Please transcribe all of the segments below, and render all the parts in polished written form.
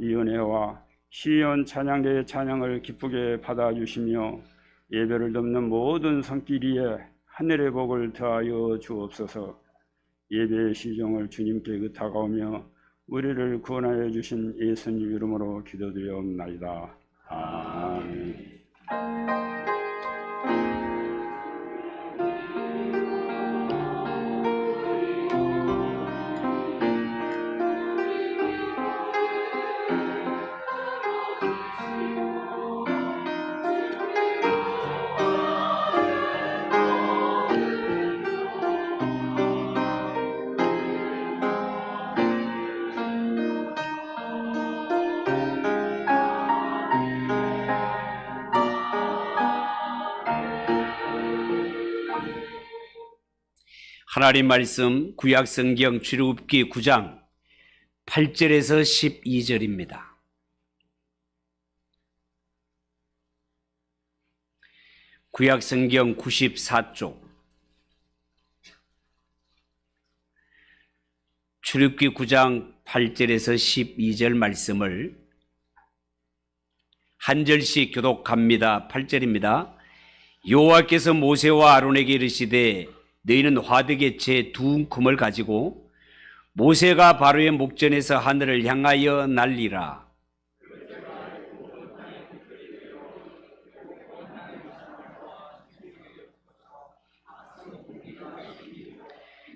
이 은혜와 시온 찬양대의 찬양을 기쁘게 받아주시며 예배를 돕는 모든 손길 위에 하늘의 복을 더하여 주옵소서. 예배의 시종을 주님께 의탁하오며 우리를 구원하여 주신 예수님 이름으로 기도드리옵나이다. 아멘. 하나님 말씀 구약성경 출애굽기 9장 8절에서 12절입니다. 구약성경 94쪽 출애굽기 9장 8절에서 12절 말씀을 한 절씩 교독합니다. 8절입니다. 여호와께서 모세와 아론에게 이르시되 너희는 화덕의 채 두 움큼을 가지고 모세가 바로의 목전에서 하늘을 향하여 날리라.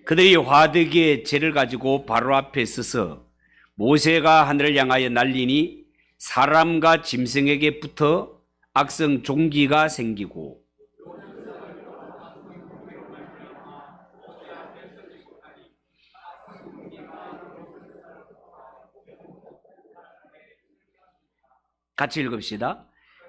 그들이 화덕의 채를 가지고 바로 앞에 서서 모세가 하늘을 향하여 날리니 사람과 짐승에게 붙어 악성 종기가 생기고 같이 읽읍시다.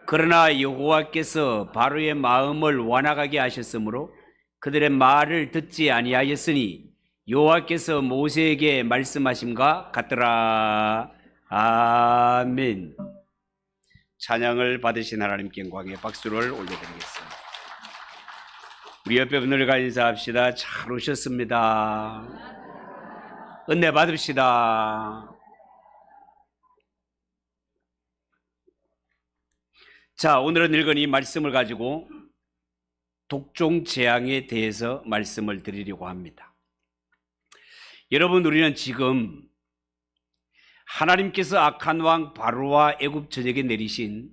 그러나 여호와께서 바로의 마음을 완악하게 하셨으므로 그들의 말을 듣지 아니하였으니 여호와께서 모세에게 말씀하심과 같더라. 아멘. 찬양을 받으신 하나님께 영광의 박수를 올려드리겠습니다. 우리 옆에 분들과 인사합시다. 잘 오셨습니다. 은혜 받읍시다. 자, 오늘은 읽은 이 말씀을 가지고 독종 재앙에 대해서 말씀을 드리려고 합니다. 여러분, 우리는 지금 하나님께서 악한 왕 바로와 애굽 전역에 내리신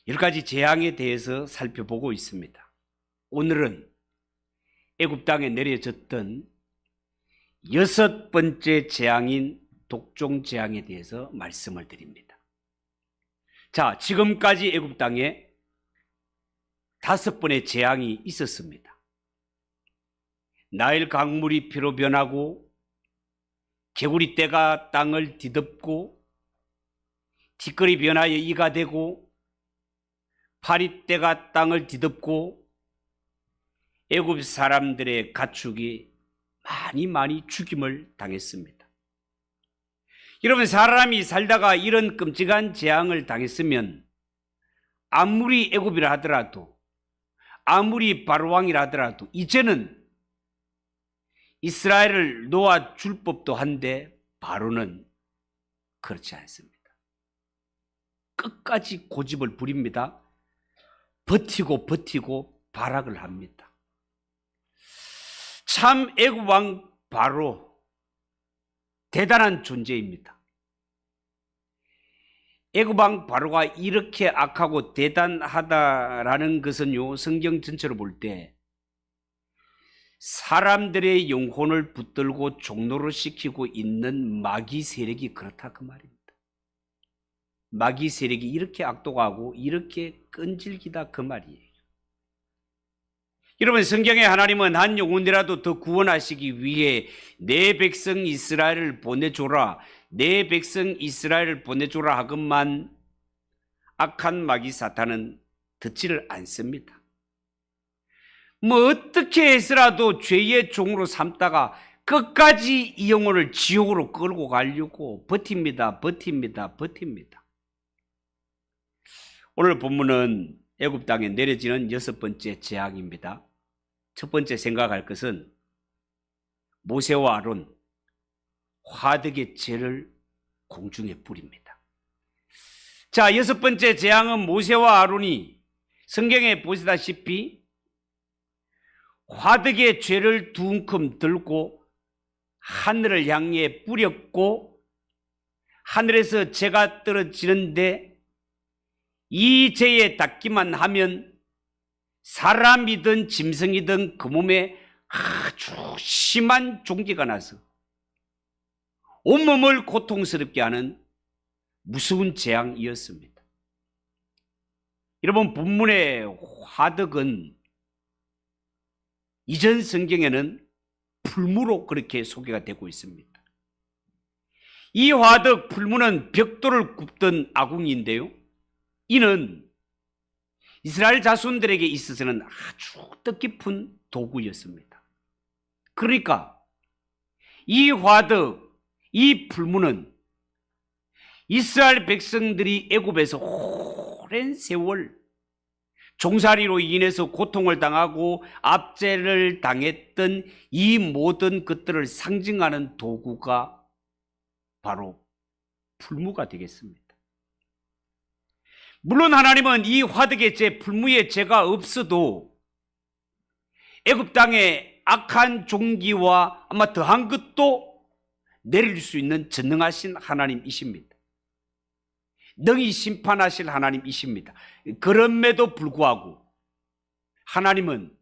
여러 가지 재앙에 대해서 살펴보고 있습니다. 오늘은 애굽 땅에 내려졌던 6번째 재앙인 독종 재앙에 대해서 말씀을 드립니다. 자, 지금까지 애굽 땅에 5번의 재앙이 있었습니다. 나일 강물이 피로 변하고 개구리 떼가 땅을 뒤덮고 티끌이 변하여 이가 되고 파리떼가 땅을 뒤덮고 애굽 사람들의 가축이 많이 죽임을 당했습니다. 여러분, 사람이 살다가 이런 끔찍한 재앙을 당했으면 아무리 애굽이라 하더라도 아무리 바로왕이라 하더라도 이제는 이스라엘을 놓아줄 법도 한데 바로는 그렇지 않습니다. 끝까지 고집을 부립니다. 버티고 발악을 합니다. 참 애굽 왕 바로 대단한 존재입니다. 애굽 왕 바로가 이렇게 악하고 대단하다라는 것은요, 성경 전체로 볼 때 사람들의 영혼을 붙들고 종노릇 시키고 있는 마귀 세력이 그렇다 그 말입니다. 마귀 세력이 이렇게 악독하고 이렇게 끈질기다 그 말이에요. 여러분, 성경에 하나님은 한 영혼이라도 더 구원하시기 위해 내 백성 이스라엘을 보내줘라, 내 백성 이스라엘을 보내줘라 하건만 악한 마귀 사탄은 듣지를 않습니다. 뭐 어떻게 해서라도 죄의 종으로 삼다가 끝까지 이 영혼을 지옥으로 끌고 가려고 버팁니다. 오늘 본문은 애굽 땅에 내려지는 6번째 재앙입니다. 첫 번째 생각할 것은 모세와 아론 화덕의 죄를 공중에 뿌립니다. 자, 여섯 번째 재앙은 모세와 아론이 성경에 보시다시피 화덕의 죄를 두 움큼 들고 하늘을 향해 뿌렸고 하늘에서 재가 떨어지는데 이 재에 닿기만 하면 사람이든 짐승이든 그 몸에 아주 심한 종기가 나서 온몸을 고통스럽게 하는 무서운 재앙이었습니다. 여러분, 본문의 화덕은 이전 성경에는 풀무로 그렇게 소개가 되고 있습니다. 이 화덕 풀무는 벽돌을 굽던 아궁이인데요, 이는 이스라엘 자손들에게 있어서는 아주 뜻깊은 도구였습니다. 그러니까 이 화덕, 이 풀무는 이스라엘 백성들이 애굽에서 오랜 세월 종살이로 인해서 고통을 당하고 압제를 당했던 이 모든 것들을 상징하는 도구가 바로 풀무가 되겠습니다. 물론 하나님은 이 화덕의 재, 풀무의 재가 없어도 애굽 땅에 악한 종기와 아마 더한 것도 내릴 수 있는 전능하신 하나님이십니다. 능히 심판하실 하나님이십니다. 그럼에도 불구하고 하나님은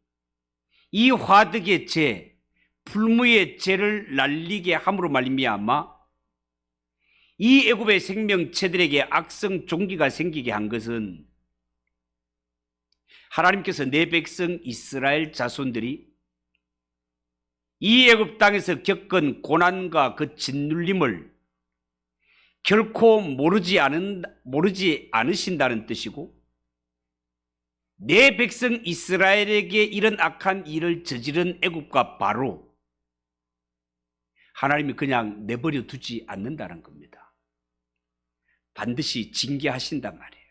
이 화덕의 재, 풀무의 재를 날리게 함으로 말미암아 이 애굽의 생명체들에게 악성 종기가 생기게 한 것은 하나님께서 내 백성 이스라엘 자손들이 이 애굽 땅에서 겪은 고난과 그 짓눌림을 결코 모르지 않으신다는 뜻이고, 내 백성 이스라엘에게 이런 악한 일을 저지른 애굽과 바로 하나님이 그냥 내버려 두지 않는다는 겁니다. 반드시 징계하신단 말이에요.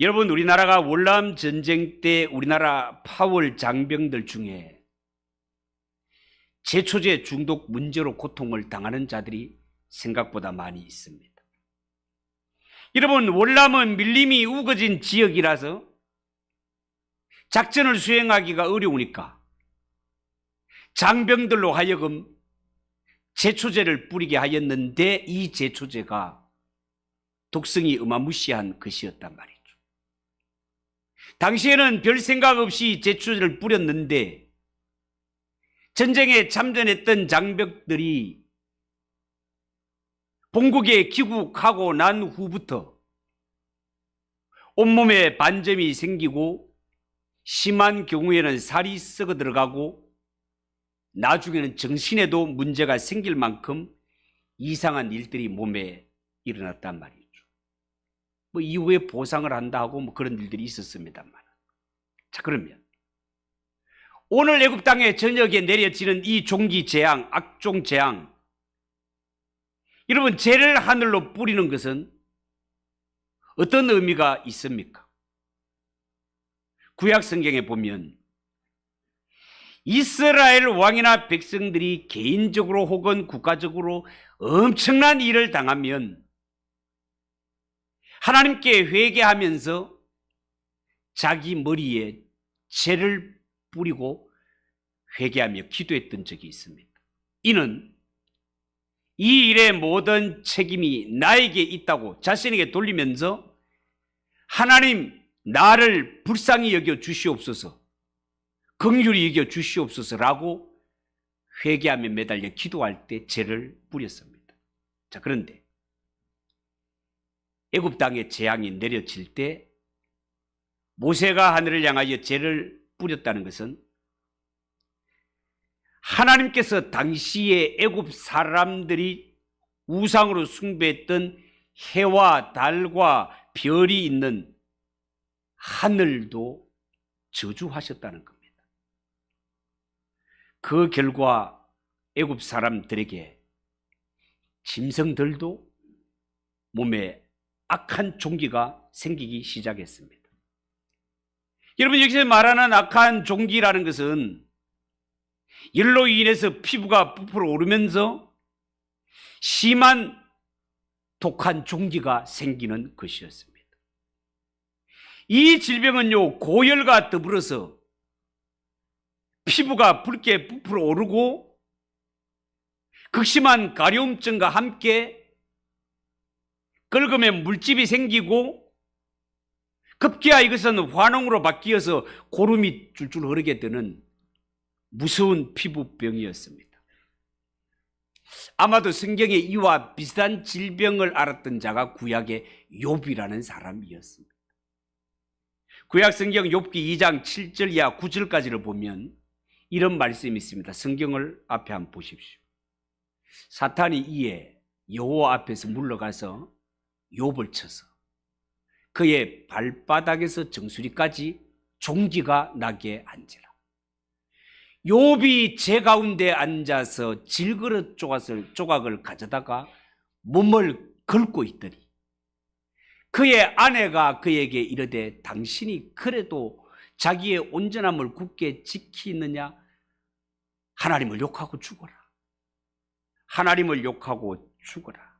여러분, 우리나라가 월남 전쟁 때 우리나라 파월 장병들 중에 제초제 중독 문제로 고통을 당하는 자들이 생각보다 많이 있습니다. 여러분, 월남은 밀림이 우거진 지역이라서 작전을 수행하기가 어려우니까 장병들로 하여금 제초제를 뿌리게 하였는데, 이 제초제가 독성이 어마무시한 것이었단 말이죠. 당시에는 별 생각 없이 제초제를 뿌렸는데 전쟁에 참전했던 장병들이 본국에 귀국하고 난 후부터 온몸에 반점이 생기고 심한 경우에는 살이 썩어 들어가고 나중에는 정신에도 문제가 생길 만큼 이상한 일들이 몸에 일어났단 말이죠. 이후에 보상을 한다 하고 그런 일들이 있었습니다만. 자, 그러면 오늘 애굽 땅에 저녁에 내려지는 이 종기 재앙, 악종 재앙, 여러분, 죄를 하늘로 뿌리는 것은 어떤 의미가 있습니까? 구약 성경에 보면 이스라엘 왕이나 백성들이 개인적으로 혹은 국가적으로 엄청난 일을 당하면 하나님께 회개하면서 자기 머리에 죄를 뿌리고 회개하며 기도했던 적이 있습니다. 이는 이 일의 모든 책임이 나에게 있다고 자신에게 돌리면서 하나님, 나를 불쌍히 여겨 주시옵소서, 긍휼히 여겨 주시옵소서라고 회개하며 매달려 기도할 때 죄를 뿌렸습니다. 자, 그런데 애굽 땅에 재앙이 내려칠 때 모세가 하늘을 향하여 죄를 뿌렸다는 것은 하나님께서 당시에 애굽 사람들이 우상으로 숭배했던 해와 달과 별이 있는 하늘도 저주하셨다는 겁니다. 그 결과 애굽 사람들에게 짐승들도 몸에 악한 종기가 생기기 시작했습니다. 여러분, 여기서 말하는 악한 종기라는 것은 열로 인해서 피부가 부풀어 오르면서 심한 독한 종기가 생기는 것이었습니다. 이 질병은요, 고열과 더불어서 피부가 붉게 부풀어 오르고 극심한 가려움증과 함께 긁으면 물집이 생기고 급기야 이것은 화농으로 바뀌어서 고름이 줄줄 흐르게 되는 무서운 피부병이었습니다. 아마도 성경에 이와 비슷한 질병을 앓았던 자가 구약의 욥이라는 사람이었습니다. 구약 성경 욥기 2장 7절 이하 9절까지를 보면 이런 말씀이 있습니다. 성경을 앞에 한번 보십시오. 사탄이 이에 여호와 앞에서 물러가서 욥을 쳐서 그의 발바닥에서 정수리까지 종기가 나게 한지라. 욥이 제 가운데 앉아서 질그릇 조각을 가져다가 몸을 긁고 있더니 그의 아내가 그에게 이르되 당신이 그래도 자기의 온전함을 굳게 지키느냐? 하나님을 욕하고 죽어라. 하나님을 욕하고 죽어라.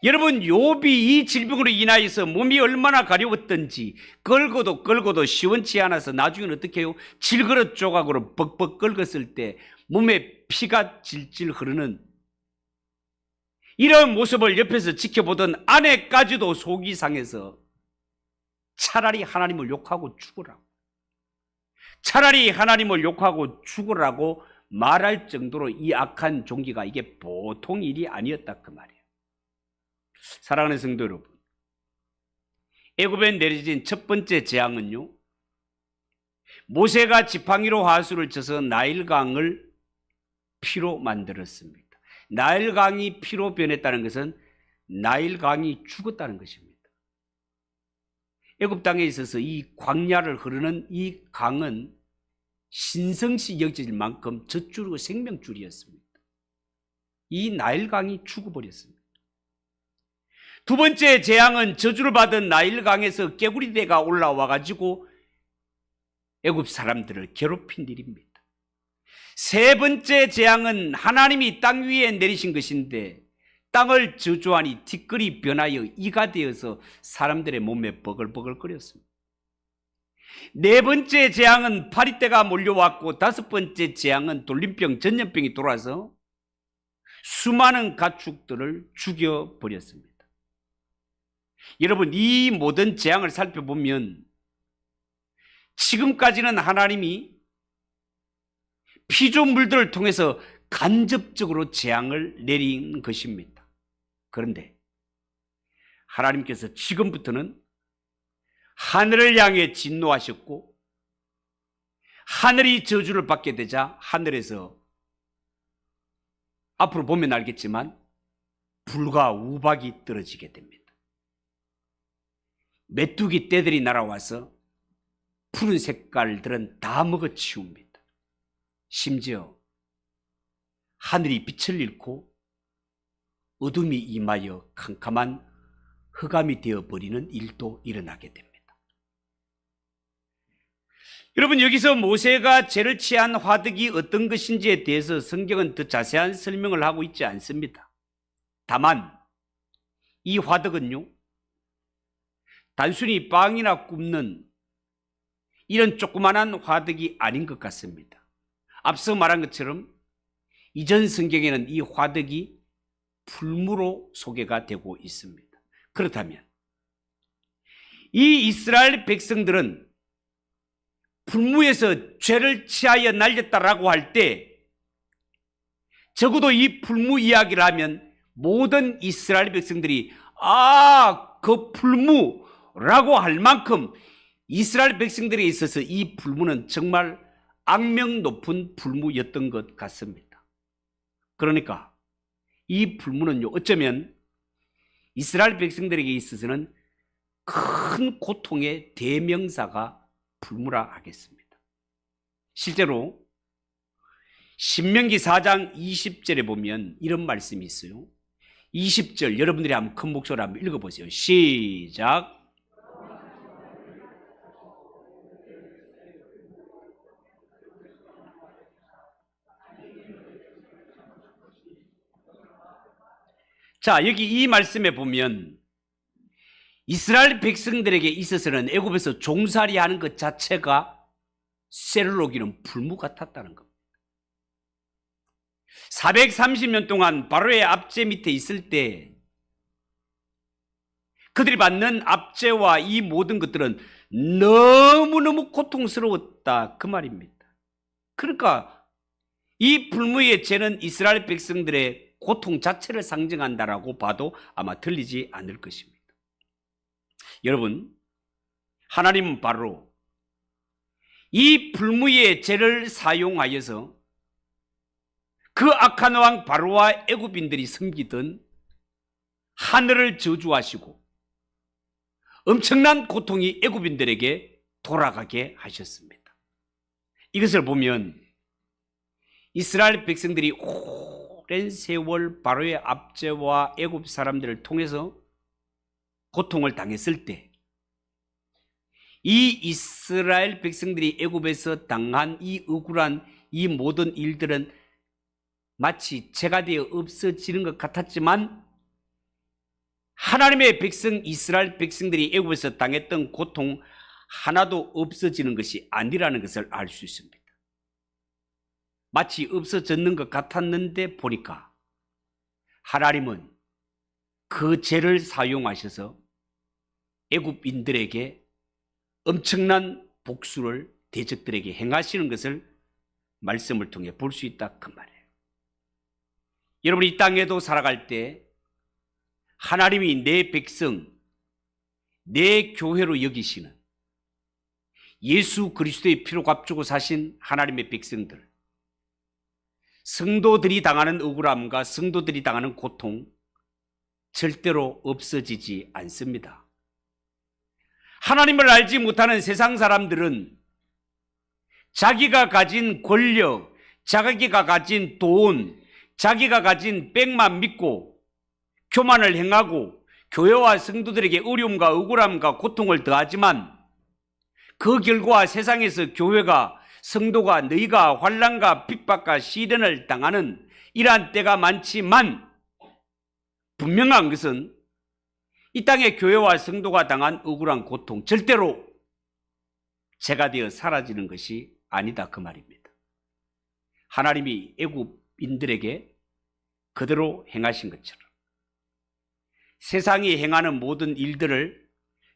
여러분, 욥이 이 질병으로 인하여서 몸이 얼마나 가려웠던지 긁어도 시원치 않아서 나중에는 어떻게 해요? 질그릇 조각으로 벅벅 긁었을 때 몸에 피가 질질 흐르는 이런 모습을 옆에서 지켜보던 아내까지도 속이 상해서 차라리 하나님을 욕하고 죽으라고, 차라리 하나님을 욕하고 죽으라고 말할 정도로 이 악한 종기가 이게 보통 일이 아니었다 그 말이에요. 사랑하는 성도 여러분, 애굽에 내려진 첫 번째 재앙은요, 모세가 지팡이로 화수를 쳐서 나일강을 피로 만들었습니다. 나일강이 피로 변했다는 것은 나일강이 죽었다는 것입니다. 애굽 땅에 있어서 이 광야를 흐르는 이 강은 신성시 여겨질 만큼 젖줄이고 생명줄이었습니다. 이 나일강이 죽어버렸습니다. 두 번째 재앙은 저주를 받은 나일강에서 깨구리대가 올라와 가지고 애굽 사람들을 괴롭힌 일입니다. 세 번째 재앙은 하나님이 땅 위에 내리신 것인데 땅을 저주하니 티끌이 변하여 이가 되어서 사람들의 몸에 버글버글거렸습니다. 네 번째 재앙은 파리떼가 몰려왔고 다섯 번째 재앙은 돌림병, 전염병이 돌아서 수많은 가축들을 죽여버렸습니다. 여러분, 이 모든 재앙을 살펴보면 지금까지는 하나님이 피조물들을 통해서 간접적으로 재앙을 내린 것입니다. 그런데 하나님께서 지금부터는 하늘을 향해 진노하셨고 하늘이 저주를 받게 되자 하늘에서 앞으로 보면 알겠지만 불과 우박이 떨어지게 됩니다. 메뚜기 떼들이 날아와서 푸른 색깔들은 다 먹어치웁니다. 심지어 하늘이 빛을 잃고 어둠이 임하여 캄캄한 흑암이 되어버리는 일도 일어나게 됩니다. 여러분, 여기서 모세가 죄를 취한 화덕이 어떤 것인지에 대해서 성경은 더 자세한 설명을 하고 있지 않습니다. 다만 이 화덕은요, 단순히 빵이나 굽는 이런 조그만한 화덕이 아닌 것 같습니다. 앞서 말한 것처럼 이전 성경에는 이 화덕이 풀무로 소개가 되고 있습니다. 그렇다면 이 이스라엘 백성들은 풀무에서 죄를 취하여 날렸다라고 할 때 적어도 이 풀무 이야기를 하면 모든 이스라엘 백성들이 그 풀무라고 할 만큼 이스라엘 백성들에 있어서 이 풀무는 정말 악명 높은 풀무였던 것 같습니다. 그러니까 이 풀무는요, 어쩌면 이스라엘 백성들에게 있어서는 큰 고통의 대명사가 풀무라 하겠습니다. 실제로 신명기 4장 20절에 보면 이런 말씀이 있어요. 20절 여러분들이 한번 큰 목소리로 한번 읽어보세요. 시작. 자, 여기 이 말씀에 보면 이스라엘 백성들에게 있어서는 애굽에서 종살이하는 것 자체가 쇠를 녹이는 불무 같았다는 겁니다. 430년 동안 바로의 압제 밑에 있을 때 그들이 받는 압제와 이 모든 것들은 너무너무 고통스러웠다 그 말입니다. 그러니까 이 불무의 죄는 이스라엘 백성들의 고통 자체를 상징한다라고 봐도 아마 틀리지 않을 것입니다. 여러분, 하나님은 바로 이 불무의 죄를 사용하여서 그 악한 왕 바로와 애굽인들이 섬기던 하늘을 저주하시고 엄청난 고통이 애굽인들에게 돌아가게 하셨습니다. 이것을 보면 이스라엘 백성들이 오랜 세월 바로의 압제와 애굽 사람들을 통해서 고통을 당했을 때 이 이스라엘 백성들이 애굽에서 당한 이 억울한 이 모든 일들은 마치 죄가 되어 없어지는 것 같았지만 하나님의 백성 이스라엘 백성들이 애굽에서 당했던 고통 하나도 없어지는 것이 아니라는 것을 알 수 있습니다. 마치 없어졌는 것 같았는데 보니까 하나님은 그 죄를 사용하셔서 애굽인들에게 엄청난 복수를 대적들에게 행하시는 것을 말씀을 통해 볼 수 있다 그 말이에요. 여러분, 이 땅에도 살아갈 때 하나님이 내 백성, 내 교회로 여기시는 예수 그리스도의 피로 값주고 사신 하나님의 백성들, 성도들이 당하는 억울함과 성도들이 당하는 고통 절대로 없어지지 않습니다. 하나님을 알지 못하는 세상 사람들은 자기가 가진 권력, 자기가 가진 돈, 자기가 가진 백만 믿고 교만을 행하고 교회와 성도들에게 어려움과 억울함과 고통을 더하지만 그 결과 세상에서 교회가 성도가 너희가 환난과 핍박과 시련을 당하는 이러한 때가 많지만 분명한 것은 이 땅의 교회와 성도가 당한 억울한 고통 절대로 죄가 되어 사라지는 것이 아니다 그 말입니다. 하나님이 애굽인들에게 그대로 행하신 것처럼 세상이 행하는 모든 일들을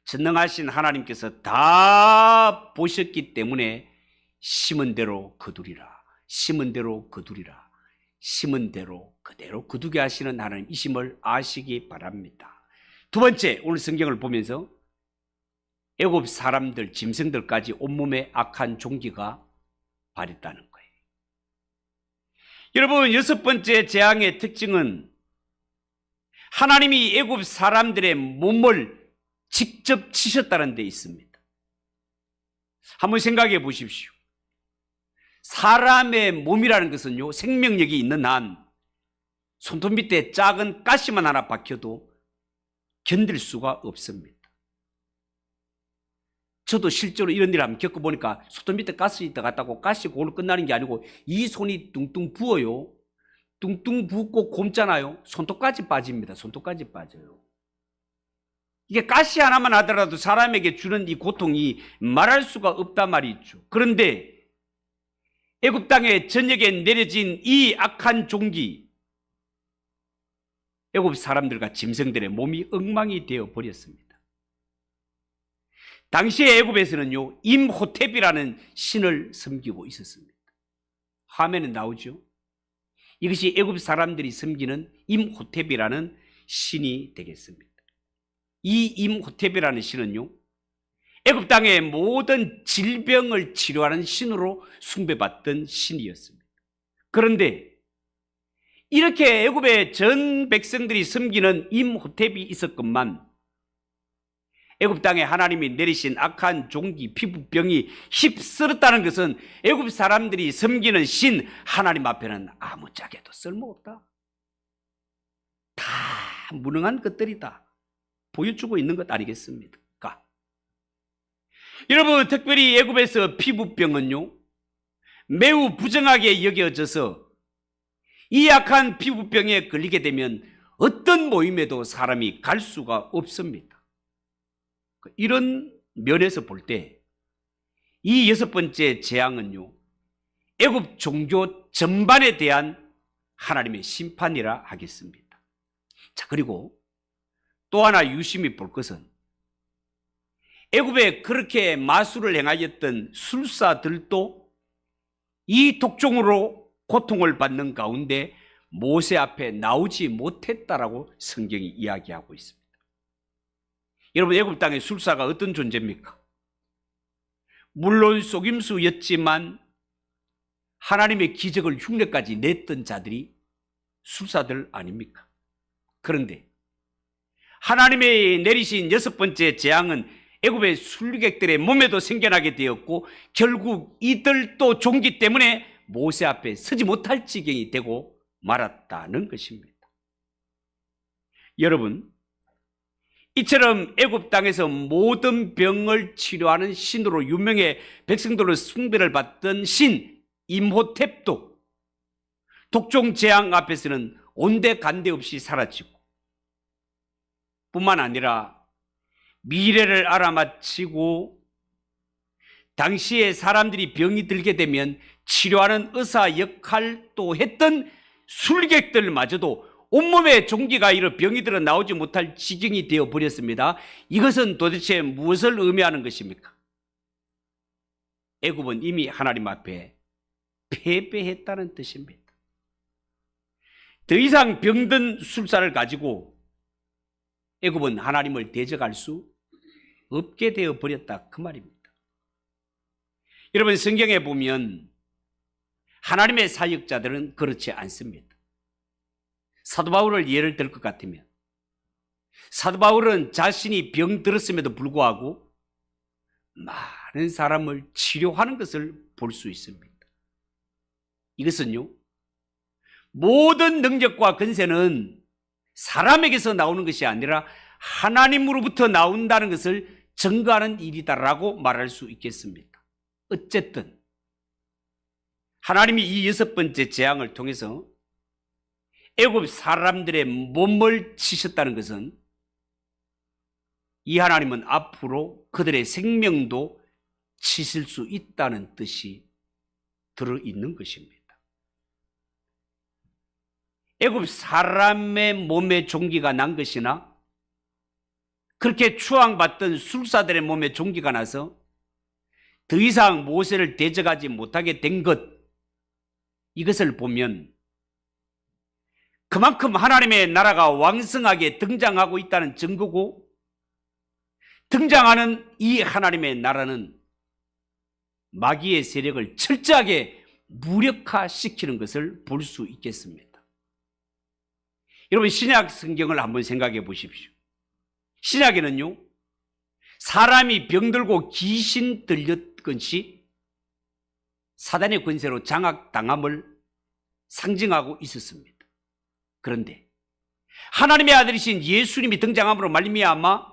전능하신 하나님께서 다 보셨기 때문에 심은 대로 거두리라, 심은 대로 거두리라, 심은 대로 그대로 거두게 하시는 하나님이심을 아시기 바랍니다. 두 번째, 오늘 성경을 보면서 애굽 사람들, 짐승들까지 온몸에 악한 종기가 발했다는 거예요. 여러분, 여섯 번째 재앙의 특징은 하나님이 애굽 사람들의 몸을 직접 치셨다는 데 있습니다. 한번 생각해 보십시오. 사람의 몸이라는 것은요, 생명력이 있는 한 손톱 밑에 작은 가시만 하나 박혀도 견딜 수가 없습니다. 저도 실제로 이런 일을 한번 겪어보니까 손톱 밑에 가시 있다 갔다고 가시 그걸로 끝나는 게 아니고 이 손이 뚱뚱 부어요. 뚱뚱 붓고 곰잖아요. 손톱까지 빠집니다. 손톱까지 빠져요. 이게 가시 하나만 하더라도 사람에게 주는 이 고통이 말할 수가 없단 말이죠. 그런데 애굽 땅의 전역에 내려진 이 악한 종기, 애굽 사람들과 짐승들의 몸이 엉망이 되어 버렸습니다. 당시에 애굽에서는요, 임호텝이라는 신을 섬기고 있었습니다. 화면에 나오죠. 이것이 애굽 사람들이 섬기는 임호텝이라는 신이 되겠습니다. 이 임호텝이라는 신은요, 애굽 땅의 모든 질병을 치료하는 신으로 숭배받던 신이었습니다. 그런데 이렇게 애굽의 전 백성들이 섬기는 임호텝이 있었건만 애굽 땅에 하나님이 내리신 악한 종기 피부병이 휩쓸었다는 것은 애굽 사람들이 섬기는 신 하나님 앞에는 아무짝에도 쓸모없다. 다 무능한 것들이다. 보여주고 있는 것 아니겠습니까? 여러분, 특별히 애굽에서 피부병은요, 매우 부정하게 여겨져서 이 악한 피부병에 걸리게 되면 어떤 모임에도 사람이 갈 수가 없습니다. 이런 면에서 볼 때 이 6번째 재앙은요, 애굽 종교 전반에 대한 하나님의 심판이라 하겠습니다. 자, 그리고 또 하나 유심히 볼 것은 애굽에 그렇게 마술을 행하였던 술사들도 이 독종으로 고통을 받는 가운데 모세 앞에 나오지 못했다라고 성경이 이야기하고 있습니다. 여러분, 애굽 땅의 술사가 어떤 존재입니까? 물론 속임수였지만 하나님의 기적을 흉내까지 냈던 자들이 술사들 아닙니까? 그런데 하나님의 내리신 6번째 재앙은 애굽의 술객들의 몸에도 생겨나게 되었고 결국 이들도 종기 때문에 모세 앞에 서지 못할 지경이 되고 말았다는 것입니다. 여러분, 이처럼 애굽 땅에서 모든 병을 치료하는 신으로 유명해 백성들로 숭배를 받던 신 임호탭도 독종 재앙 앞에서는 온데간데 없이 사라지고 뿐만 아니라 미래를 알아맞히고 당시에 사람들이 병이 들게 되면 치료하는 의사 역할도 했던 술객들마저도 온몸에 종기가 일어 병이 들어 나오지 못할 지경이 되어 버렸습니다. 이것은 도대체 무엇을 의미하는 것입니까? 애굽은 이미 하나님 앞에 패배했다는 뜻입니다. 더 이상 병든 술사를 가지고 애굽은 하나님을 대적할 수 없게 되어 버렸다, 그 말입니다. 여러분, 성경에 보면 하나님의 사역자들은 그렇지 않습니다. 사도 바울을 예를 들 것 같으면 사도 바울은 자신이 병 들었음에도 불구하고 많은 사람을 치료하는 것을 볼 수 있습니다. 이것은요, 모든 능력과 권세는 사람에게서 나오는 것이 아니라 하나님으로부터 나온다는 것을 증거하는 일이다라고 말할 수 있겠습니다. 어쨌든 하나님이 이 6번째 재앙을 통해서 애굽 사람들의 몸을 치셨다는 것은 이 하나님은 앞으로 그들의 생명도 치실 수 있다는 뜻이 들어있는 것입니다. 애굽 사람의 몸에 종기가 난 것이나 그렇게 추앙받던 술사들의 몸에 종기가 나서 더 이상 모세를 대적하지 못하게 된 것, 이것을 보면 그만큼 하나님의 나라가 왕성하게 등장하고 있다는 증거고, 등장하는 이 하나님의 나라는 마귀의 세력을 철저하게 무력화시키는 것을 볼 수 있겠습니다. 여러분, 신약 성경을 한번 생각해 보십시오. 신약에는요, 사람이 병들고 귀신 들렸건시 사단의 권세로 장악당함을 상징하고 있었습니다. 그런데 하나님의 아들이신 예수님이 등장함으로 말미암아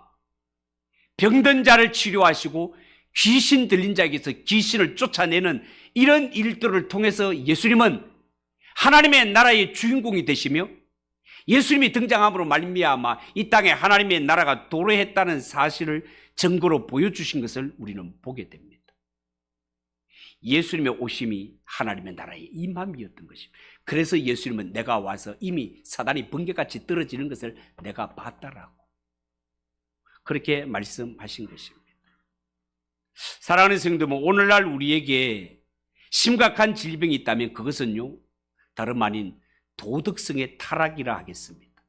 병든 자를 치료하시고 귀신 들린 자에게서 귀신을 쫓아내는 이런 일들을 통해서 예수님은 하나님의 나라의 주인공이 되시며 예수님이 등장함으로 말미암아 이 땅에 하나님의 나라가 도래했다는 사실을 증거로 보여주신 것을 우리는 보게 됩니다. 예수님의 오심이 하나님의 나라의 임함이었던 것입니다. 그래서 예수님은 내가 와서 이미 사단이 번개같이 떨어지는 것을 내가 봤다라고 그렇게 말씀하신 것입니다. 사랑하는 성도 여러분, 오늘날 우리에게 심각한 질병이 있다면 그것은요, 다름 아닌 도덕성의 타락이라 하겠습니다.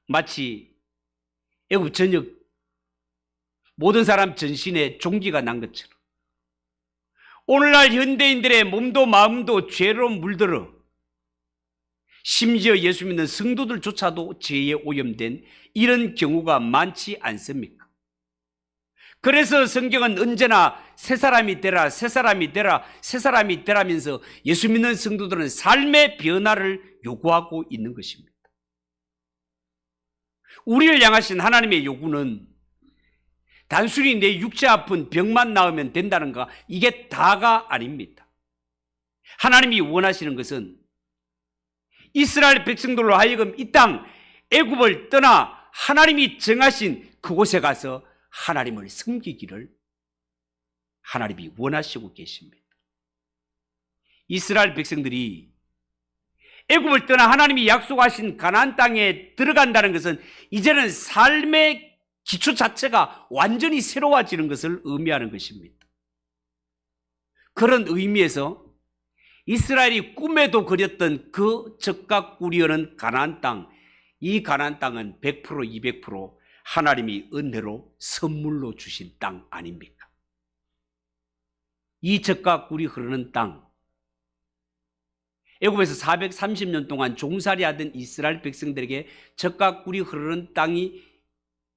마치 애굽 전역 모든 사람 전신에 종기가 난 것처럼 오늘날 현대인들의 몸도 마음도 죄로 물들어 심지어 예수 믿는 성도들조차도 죄에 오염된 이런 경우가 많지 않습니까? 그래서 성경은 언제나 새 사람이 되라, 새 사람이 되라, 새 사람이 되라면서 예수 믿는 성도들은 삶의 변화를 요구하고 있는 것입니다. 우리를 향하신 하나님의 요구는 단순히 내 육체 아픈 병만 나으면 된다는가, 이게 다가 아닙니다. 하나님이 원하시는 것은 이스라엘 백성들로 하여금 이 땅 애굽을 떠나 하나님이 정하신 그곳에 가서 하나님을 섬기기를 하나님이 원하시고 계십니다. 이스라엘 백성들이 애굽을 떠나 하나님이 약속하신 가나안 땅에 들어간다는 것은 이제는 삶의 기초 자체가 완전히 새로워지는 것을 의미하는 것입니다. 그런 의미에서 이스라엘이 꿈에도 그렸던 그 적과 꿀이어는 가나안 땅, 이 가나안 땅은 100% 200% 하나님이 은혜로 선물로 주신 땅 아닙니까? 이 적과 꿀이 흐르는 땅, 애굽에서 430년 동안 종살이하던 이스라엘 백성들에게 적과 꿀이 흐르는 땅이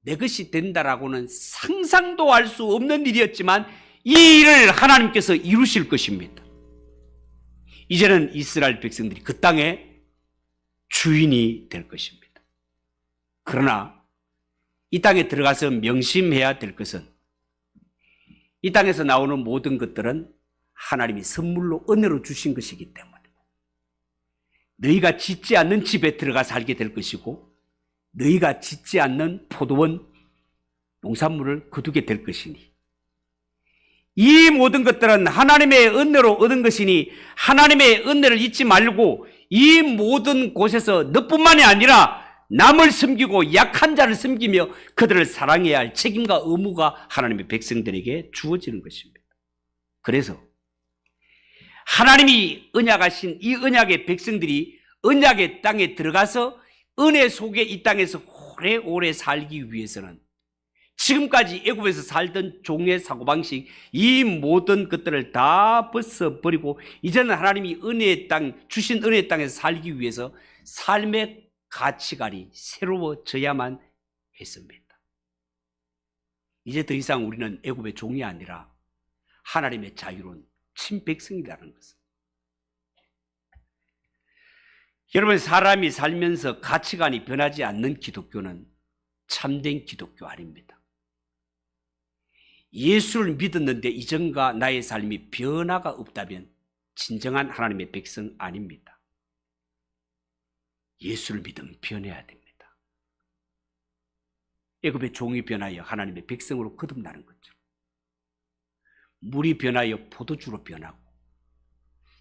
내 것이 된다라고는 상상도 할 수 없는 일이었지만 이 일을 하나님께서 이루실 것입니다. 이제는 이스라엘 백성들이 그 땅의 주인이 될 것입니다. 그러나 이 땅에 들어가서 명심해야 될 것은 이 땅에서 나오는 모든 것들은 하나님이 선물로 은혜로 주신 것이기 때문에 너희가 짓지 않는 집에 들어가 살게 될 것이고 너희가 짓지 않는 포도원 농산물을 거두게 될 것이니 이 모든 것들은 하나님의 은혜로 얻은 것이니 하나님의 은혜를 잊지 말고 이 모든 곳에서 너뿐만이 아니라 남을 섬기고 약한 자를 섬기며 그들을 사랑해야 할 책임과 의무가 하나님의 백성들에게 주어지는 것입니다. 그래서 하나님이 언약하신 이 언약의 백성들이 언약의 땅에 들어가서 은혜 속에 이 땅에서 오래오래 살기 위해서는 지금까지 애굽에서 살던 종의 사고방식 이 모든 것들을 다 벗어버리고 이제는 하나님이 은혜의 땅 주신 은혜의 땅에서 살기 위해서 삶의 가치관이 새로워져야만 했습니다. 이제 더 이상 우리는 애굽의 종이 아니라 하나님의 자유로운 친백성이라는 것은 여러분 사람이 살면서 가치관이 변하지 않는 기독교는 참된 기독교 아닙니다. 예수를 믿었는데 이전과 나의 삶이 변화가 없다면 진정한 하나님의 백성 아닙니다. 예수를 믿으면 변해야 됩니다. 애굽의 종이 변하여 하나님의 백성으로 거듭나는 것처럼 물이 변하여 포도주로 변하고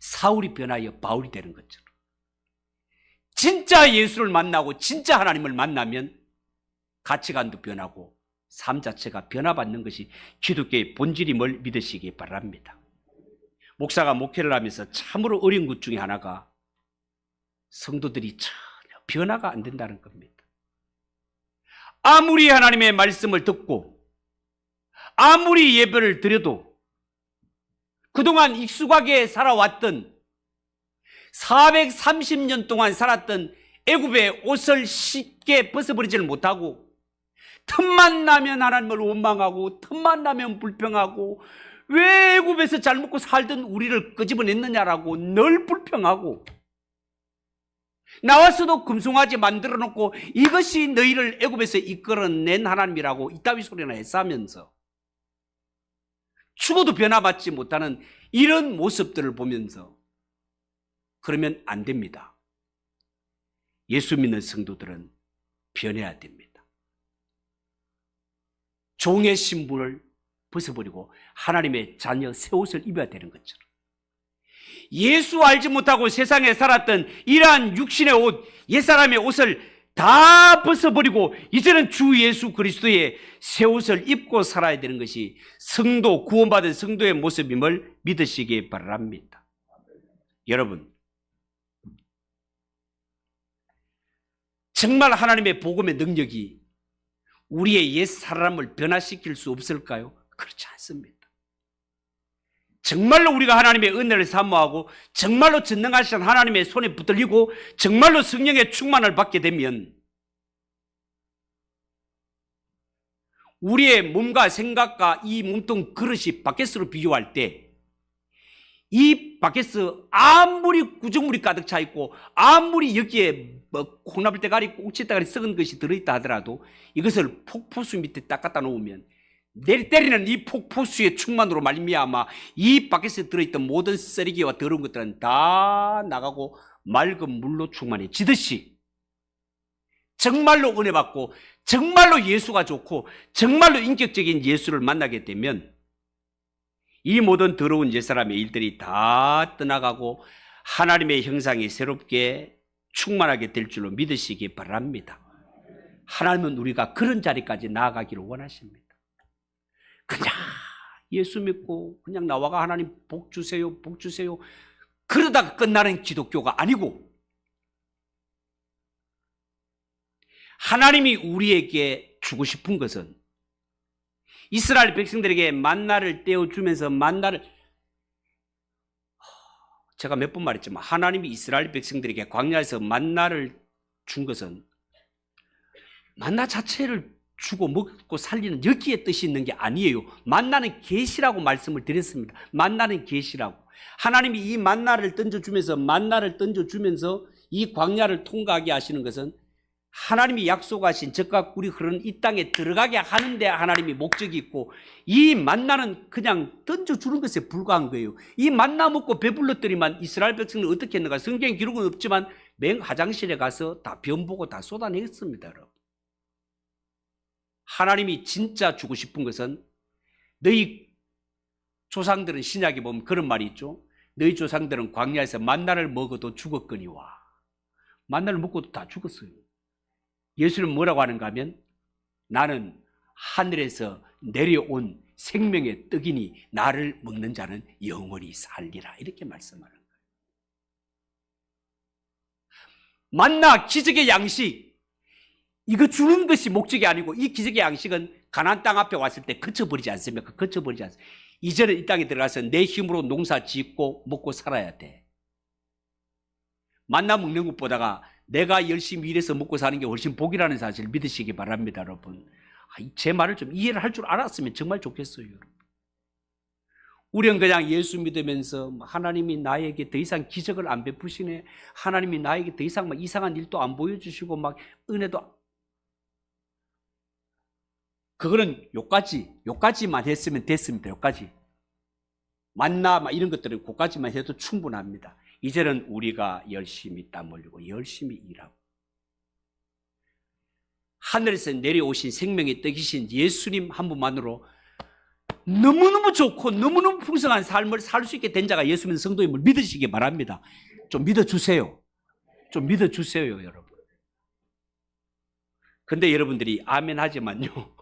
사울이 변하여 바울이 되는 것처럼 진짜 예수를 만나고 진짜 하나님을 만나면 가치관도 변하고 삶 자체가 변화받는 것이 기독교의 본질임을 믿으시기 바랍니다. 목사가 목회를 하면서 참으로 어려운 것 중에 하나가 성도들이 전혀 변화가 안 된다는 겁니다. 아무리 하나님의 말씀을 듣고 아무리 예배를 드려도 그동안 익숙하게 살아왔던 430년 동안 살았던 애굽의 옷을 쉽게 벗어버리지를 못하고 틈만 나면 하나님을 원망하고 틈만 나면 불평하고 왜 애굽에서 잘 먹고 살던 우리를 끄집어냈느냐라고 늘 불평하고 나와서도 금송아지 만들어 놓고 이것이 너희를 애굽에서 이끌어낸 하나님이라고 이따위 소리나 했으면서 죽어도 변화받지 못하는 이런 모습들을 보면서 그러면 안 됩니다. 예수 믿는 성도들은 변해야 됩니다. 종의 신분을 벗어버리고 하나님의 자녀 새 옷을 입어야 되는 것처럼 예수 알지 못하고 세상에 살았던 이러한 육신의 옷, 옛사람의 옷을 다 벗어버리고 이제는 주 예수 그리스도의 새 옷을 입고 살아야 되는 것이 성도, 구원받은 성도의 모습임을 믿으시기 바랍니다. 여러분, 정말 하나님의 복음의 능력이 우리의 옛 사람을 변화시킬 수 없을까요? 그렇지 않습니다. 정말로 우리가 하나님의 은혜를 사모하고 정말로 전능하신 하나님의 손에 붙들리고 정말로 성령의 충만을 받게 되면 우리의 몸과 생각과 이 몸통 그릇이 바켓으로 비교할 때 이 바켓스 아무리 구정물이 가득 차 있고 아무리 여기에 콩나물 대가리, 꽁치 대가리 썩은 것이 들어있다 하더라도 이것을 폭포수 밑에 딱 갖다 놓으면 내리 때리는 이 폭포수의 충만으로 말미암아 이 바켓에 들어있던 모든 쓰레기와 더러운 것들은 다 나가고 맑은 물로 충만해지듯이 정말로 은혜 받고 정말로 예수가 좋고 정말로 인격적인 예수를 만나게 되면 이 모든 더러운 옛사람의 일들이 다 떠나가고 하나님의 형상이 새롭게 충만하게 될 줄로 믿으시기 바랍니다. 하나님은 우리가 그런 자리까지 나아가기를 원하십니다. 그냥 예수 믿고 그냥 나와가 하나님 복 주세요, 복 주세요. 그러다가 끝나는 기독교가 아니고 하나님이 우리에게 주고 싶은 것은 이스라엘 백성들에게 만나를 떼어주면서 제가 몇 번 말했지만 하나님이 이스라엘 백성들에게 광야에서 만나를 준 것은 만나 자체를 주고 먹고 살리는 여기에 뜻이 있는 게 아니에요. 만나는 계시라고 말씀을 드렸습니다. 만나는 계시라고. 하나님이 이 만나를 던져주면서 이 광야를 통과하게 하시는 것은 하나님이 약속하신 젖과 꿀이 흐르는 이 땅에 들어가게 하는데 하나님이 목적이 있고 이 만나는 그냥 던져주는 것에 불과한 거예요. 이 만나 먹고 배불렀더니만 이스라엘 백성은 어떻게 했는가? 성경 기록은 없지만 맹 화장실에 가서 다 변보고 다 쏟아냈습니다. 여러분. 하나님이 진짜 주고 싶은 것은 너희 조상들은 신약에 보면 그런 말이 있죠. 너희 조상들은 광야에서 만나를 먹어도 죽었거니와. 만나를 먹고도 다 죽었어요. 예수는 뭐라고 하는가 하면 나는 하늘에서 내려온 생명의 떡이니 나를 먹는 자는 영원히 살리라 이렇게 말씀하는 거예요. 만나 기적의 양식 이거 주는 것이 목적이 아니고 이 기적의 양식은 가나안 땅 앞에 왔을 때 그쳐버리지 않습니까? 그쳐버리지 않습니까? 이제는 이 땅에 들어가서 내 힘으로 농사 짓고 먹고 살아야 돼. 만나 먹는 것보다가 내가 열심히 일해서 먹고 사는 게 훨씬 복이라는 사실을 믿으시기 바랍니다, 여러분. 제 말을 좀 이해를 할 줄 알았으면 정말 좋겠어요, 여러분. 우리는 그냥 예수 믿으면서 하나님이 나에게 더 이상 기적을 안 베푸시네. 하나님이 나에게 더 이상 막 이상한 일도 안 보여주시고 막 은혜도 그거는 요까지만 했으면 됐습니다. 요까지. 만나 막 이런 것들은 그까지만 해도 충분합니다. 이제는 우리가 열심히 땀 흘리고 열심히 일하고 하늘에서 내려오신 생명의 떡이신 예수님 한 분만으로 너무너무 좋고 너무너무 풍성한 삶을 살 수 있게 된 자가 예수 믿는 성도임을 믿으시기 바랍니다. 좀 믿어주세요. 좀 믿어주세요, 여러분. 근데 여러분들이 아멘 하지만요.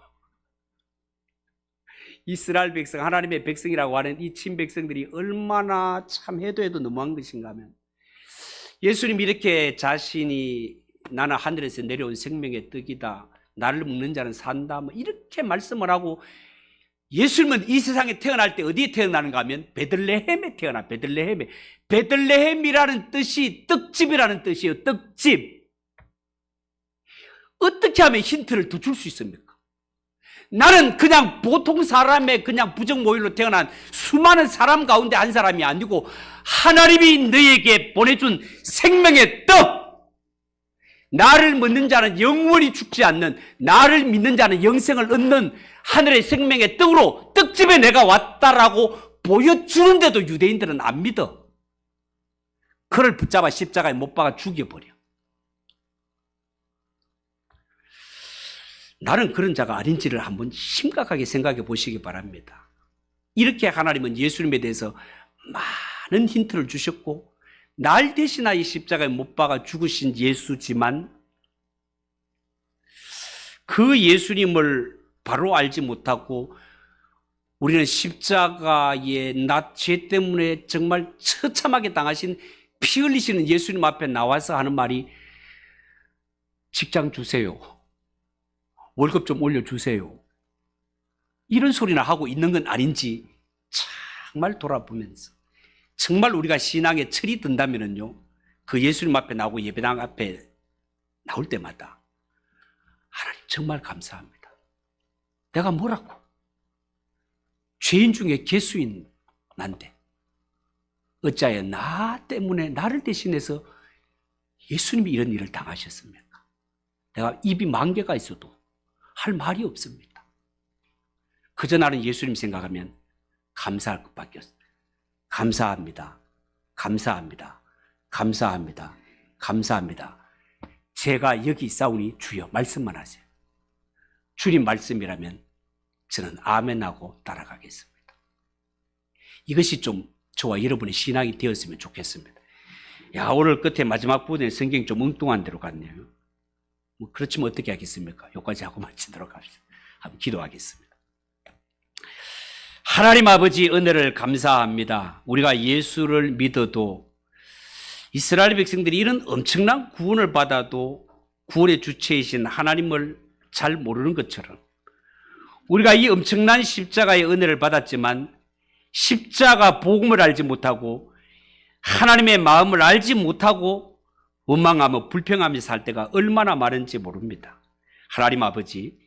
이스라엘 백성, 하나님의 백성이라고 하는 이 친백성들이 얼마나 참 해도 너무한 것인가 하면 예수님이 이렇게 자신이 나는 하늘에서 내려온 생명의 떡이다. 나를 먹는 자는 산다. 뭐 이렇게 말씀을 하고 예수님은 이 세상에 태어날 때 어디에 태어나는가 하면 베들레헴에 태어나. 베들레헴에. 베들레헴이라는 뜻이 떡집이라는 뜻이에요. 떡집. 어떻게 하면 힌트를 더 줄 수 있습니까? 나는 그냥 보통 사람의 그냥 부정모일로 태어난 수많은 사람 가운데 한 사람이 아니고 하나님이 너에게 보내준 생명의 떡! 나를 믿는 자는 영원히 죽지 않는, 나를 믿는 자는 영생을 얻는 하늘의 생명의 떡으로 떡집에 내가 왔다라고 보여주는데도 유대인들은 안 믿어. 그를 붙잡아 십자가에 못 박아 죽여버려. 나는 그런 자가 아닌지를 한번 심각하게 생각해 보시기 바랍니다. 이렇게 하나님은 예수님에 대해서 많은 힌트를 주셨고 날 대신하여 이 십자가에 못 박아 죽으신 예수지만 그 예수님을 바로 알지 못하고 우리는 십자가의 나 죄 때문에 정말 처참하게 당하신 피 흘리시는 예수님 앞에 나와서 하는 말이 직장 주세요. 월급 좀 올려주세요. 이런 소리나 하고 있는 건 아닌지 정말 돌아보면서 정말 우리가 신앙에 철이 든다면요 그 예수님 앞에 나오고 예배당 앞에 나올 때마다 하나님 정말 감사합니다. 내가 뭐라고? 죄인 중에 개수인 난데 어찌하여 나 때문에 나를 대신해서 예수님이 이런 일을 당하셨습니까? 내가 입이 만 개가 있어도 할 말이 없습니다. 그저 나는 예수님 생각하면 감사할 것밖에 없어요. 감사합니다. 감사합니다. 감사합니다. 감사합니다. 제가 여기 있사오니 주여 말씀만 하세요. 주님 말씀이라면 저는 아멘하고 따라가겠습니다. 이것이 좀 저와 여러분의 신앙이 되었으면 좋겠습니다. 야, 오늘 끝에 마지막 부분에 성경이 좀 엉뚱한 데로 갔네요. 뭐 그렇지만 어떻게 하겠습니까? 여기까지 하고 마치도록 합시다. 한번 기도하겠습니다. 하나님 아버지 은혜를 감사합니다. 우리가 예수를 믿어도 이스라엘 백성들이 이런 엄청난 구원을 받아도 구원의 주체이신 하나님을 잘 모르는 것처럼 우리가 이 엄청난 십자가의 은혜를 받았지만 십자가 복음을 알지 못하고 하나님의 마음을 알지 못하고 원망하며 불평하며 살 때가 얼마나 많은지 모릅니다. 하나님 아버지,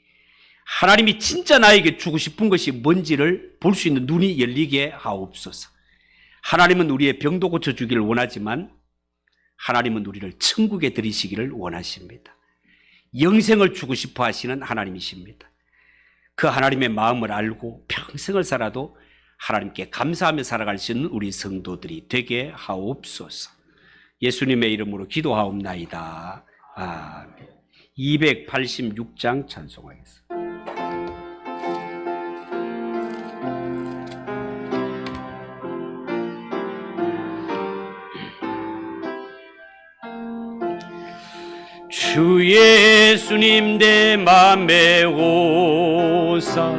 하나님이 진짜 나에게 주고 싶은 것이 뭔지를 볼 수 있는 눈이 열리게 하옵소서. 하나님은 우리의 병도 고쳐주기를 원하지만 하나님은 우리를 천국에 들이시기를 원하십니다. 영생을 주고 싶어 하시는 하나님이십니다. 그 하나님의 마음을 알고 평생을 살아도 하나님께 감사하며 살아갈 수 있는 우리 성도들이 되게 하옵소서. 예수님의 이름으로 기도하옵나이다. 아멘. 286장 찬송하겠습니다. 주 예수님 내 맘에 오사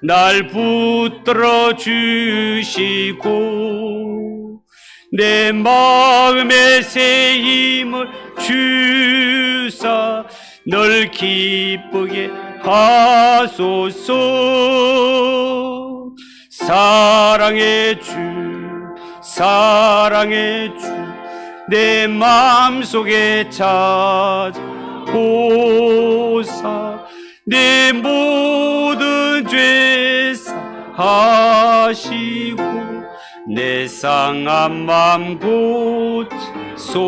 날 붙들어 주시고 내 마음에 새 힘을 주사 널 기쁘게 하소서. 사랑의 주 사랑의 주 내 마음속에 찾아오사 내 모든 죄 사하시고 내 상한 맘 고치소서.